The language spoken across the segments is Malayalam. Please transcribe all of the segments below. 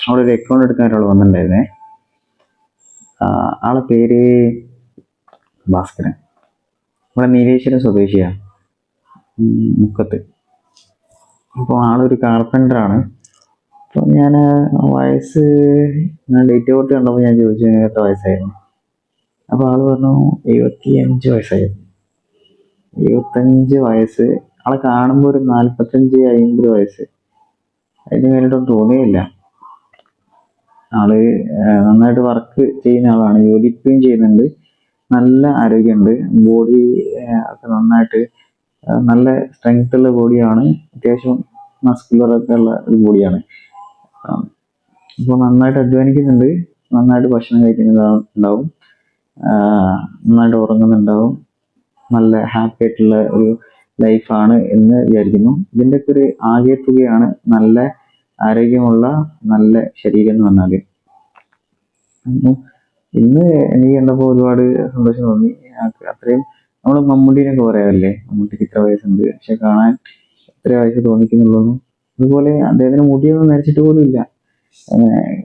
അവിടെ ഒരു അക്കൗണ്ട് എടുക്കാൻ ഒരാൾ വന്നിട്ടുണ്ടായിരുന്നേ. ആളെ പേര് ഭാസ്കരൻ. ഇവിടെ നീലേശ്വരം സ്വദേശിയാണ്, മുക്കത്ത്. അപ്പോൾ ആളൊരു കാർപ്പൻ്ററാണ്. അപ്പോൾ ഞാൻ വയസ്സ്, ഞാൻ ഡേറ്റ് ഓഫ് ബർത്ത് കണ്ടപ്പോൾ ഞാൻ ചോദിച്ചു എത്ര വയസ്സായിരുന്നു. അപ്പോൾ ആൾ പറഞ്ഞു 75 വയസ്സായിരുന്നു. 75 വയസ്സ്. ആളെ കാണുമ്പോൾ ഒരു 45-50 വയസ്സ്, അതിന് മേലിട്ടൊന്നും തോന്നിയില്ല. ആള് നന്നായിട്ട് വർക്ക് ചെയ്യുന്ന ആളാണ്, ജോലി ഇപ്പോഴും ചെയ്യുന്നുണ്ട്, നല്ല ആരോഗ്യമുണ്ട്, ബോഡി ഒക്കെ നന്നായിട്ട് നല്ല സ്ട്രെങ്ത് ഉള്ള ബോഡിയാണ്, അത്യാവശ്യം മസ്കുലറൊക്കെ ഉള്ള ഒരു ബോഡിയാണ്. അപ്പോൾ നന്നായിട്ട് അധ്വാനിക്കുന്നുണ്ട്, നന്നായിട്ട് ഭക്ഷണം കഴിക്കുന്നുണ്ടാവും, നന്നായിട്ട് ഉറങ്ങുന്നുണ്ടാവും, നല്ല ഹാപ്പി ആയിട്ടുള്ള ഒരു ലൈഫാണ് എന്ന് വിചാരിക്കുന്നു. ഇതിൻ്റെയൊക്കെ ഒരു ആകെ തുകയാണ് നല്ല ആരോഗ്യമുള്ള നല്ല ശരീരം എന്ന് പറഞ്ഞാൽ. ഇന്ന് എനിക്ക് കണ്ടപ്പോൾ ഒരുപാട് സന്തോഷം തോന്നി. അത്രയും നമ്മൾ മമ്മൂട്ടീനൊക്കെ പറയാറില്ലേ, മമ്മൂട്ടിക്ക് ഇത്ര വയസ്സുണ്ട്, പക്ഷെ കാണാൻ എത്ര വയസ്സ് തോന്നിക്കുന്നുള്ളൂ. അതുപോലെ അദ്ദേഹത്തിന് മുടിയൊന്നും നരച്ചിട്ട് പോലും ഇല്ല.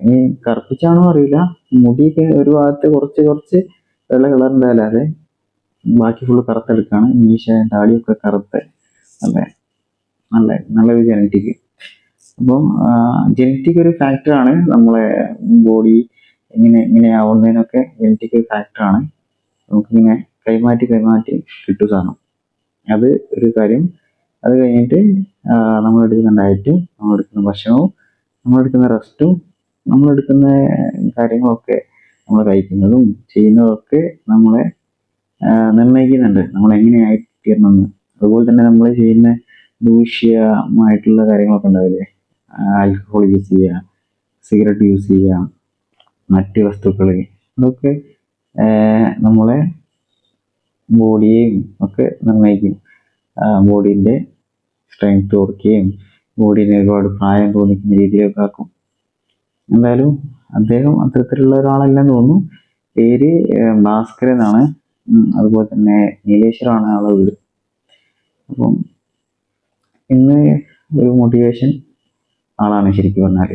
ഇനി കറുപ്പിച്ചാണോ അറിയില്ല, മുടിയൊക്കെ ഒരു ഭാഗത്ത് കുറച്ച് കുറച്ച് വെള്ള കളറുണ്ടായാലേ ബാക്കി ഫുള്ള് കറുത്തെടുക്കാണ്. മീശ താടിയൊക്കെ കറുത്ത് നല്ല നല്ല നല്ലൊരു ജനറ്റിക്. അപ്പം ജനറ്റിക് ഒരു ഫാക്ടറാണ്, നമ്മളെ ബോഡി ഇങ്ങനെ ആവുന്നതിനൊക്കെ ജനറ്റിക് ഒരു ഫാക്ടറാണ്. നമുക്കിങ്ങനെ കൈമാറ്റി കിട്ടും സാധനം. അത് ഒരു കാര്യം. അത് കഴിഞ്ഞിട്ട് നമ്മളെടുക്കുന്ന ഡയറ്റ്, നമ്മളെടുക്കുന്ന ഭക്ഷണവും, നമ്മളെടുക്കുന്ന റെസ്റ്റും, നമ്മളെടുക്കുന്ന കാര്യങ്ങളൊക്കെ, നമ്മൾ കഴിക്കുന്നതും ചെയ്യുന്നതൊക്കെ നമ്മളെ നിർണ്ണയിക്കുന്നുണ്ട് നമ്മൾ എങ്ങനെയായി തീരണമെന്ന്. അതുപോലെ തന്നെ നമ്മൾ ചെയ്യുന്ന ദൂഷ്യമായിട്ടുള്ള കാര്യങ്ങളൊക്കെ ഉണ്ടാവില്ലേ, ആൽക്കഹോൾ യൂസ് ചെയ്യുക, സിഗരറ്റ് യൂസ് ചെയ്യുക, മറ്റ് വസ്തുക്കൾ, അതൊക്കെ നമ്മളെ ബോഡിയെയും ഒക്കെ നിർണ്ണയിക്കും. ബോഡീൻ്റെ സ്ട്രെങ്ത് കുറയ്ക്കുകയും ബോഡീനെ ഒരുപാട് പ്രായം തോന്നിക്കുന്ന രീതിയിലൊക്കെ ആക്കും. എന്തായാലും അദ്ദേഹം അത്തരത്തിലുള്ള ഒരാളല്ലെന്ന് തോന്നുന്നു. പേര് ഭാസ്കരൻ എന്നാണ്. അതുപോലെ തന്നെ നീലേശ്വരമാണ് ആളെ വീട്. അപ്പം ഇന്ന് ഒരു മോട്ടിവേഷൻ ആളാണ് ശരിക്കും പറഞ്ഞാൽ.